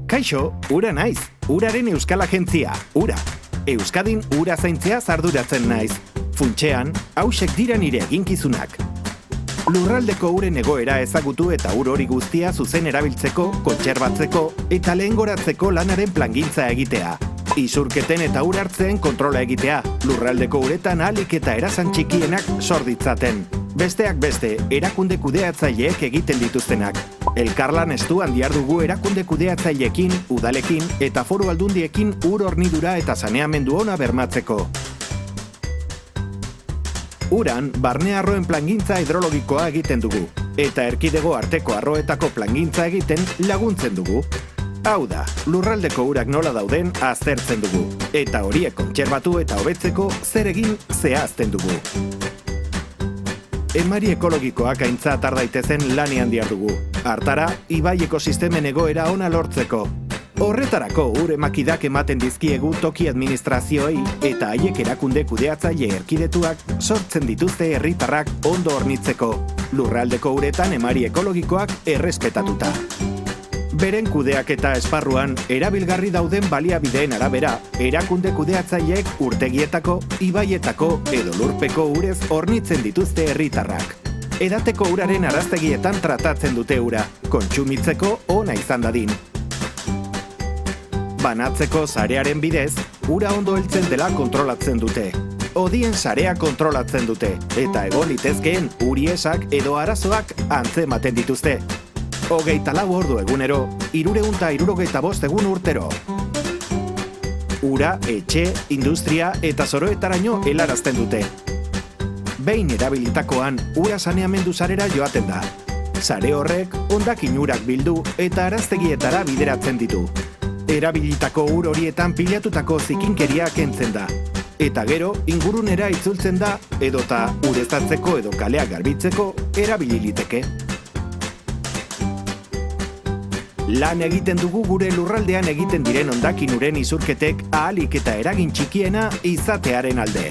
Kaixo, ura naiz. Uraren euskal agentzia, ura. Euskadin ura zaintzea arduratzen naiz. Funtsean, hausek dira nire eginkizunak. Lurraldeko uren egoera ezagutu eta ur hori guztia zuzen erabiltzeko, kontserbatzeko eta lehengoratzeko lanaren plangintza egitea. Isurketen eta ur hartzeen kontrola egitea, lurraldeko uretan ahalik eta erasan txikienak sorditzaten. Besteak beste, erakunde kudeatzaileek egiten dituztenak. Elkarlan estuan dihardugu erakunde kudeatzaileekin, udalekin eta foru aldundiekin ur hornidura eta saneamendu ona bermatzeko. Uran, barne arroen plangintza hidrologikoa egiten dugu, eta erkidego arteko arroetako plangintza egiten laguntzen dugu. Hau da, lurraldeko urak nola dauden aztertzen dugu, eta horiek kontserbatu eta hobetzeko zer egin zehazten dugu. Emari ekologikoak aintzat har daitezen lanean dihardugu. Hartara, ibai ekosistemen egoera ona lortzeko. Horretarako ur emakidak ematen dizkiegu toki administrazioei eta haiek erakunde kudeatzaile erkidetuak sortzen dituzte herritarrak ondo hornitzeko, lurraldeko uretan emari ekologikoak errespetatuta. Beren kudeaketa esparruan, erabilgarri dauden baliabideen arabera, erakunde kudeatzaileek urtegietako, ibaietako edo lurpeko urez hornitzen dituzte herritarrak. Edateko uraren araztegietan tratatzen dute ura, kontsumitzeko ona izan dadin. Banatzeko sarearen bidez, ura ondo heltzen dela kontrolatzen dute. Odien sarea kontrolatzen dute, eta egon litezkeen uriesak edo arazoak antzematen dituzte. 24 ordu egunero, 365 egun urtero. Ura, etxe, industria eta zoroetaraino helarazten dute. Behin erabilitakoan, ura saneamendu sarera joaten da. Sare horrek, hondakin urak bildu eta araztegietara bideratzen ditu. Erabilitako ur horietan pilatutako zikinkeria kentzen da. Eta gero, ingurunera itzultzen da, edota ureztatzeko edo kaleak garbitzeko erabililiteke. Lan egiten dugu gure lurraldean egiten diren hondakin uren isurketek ahalik eta eragin txikiena izatearen alde.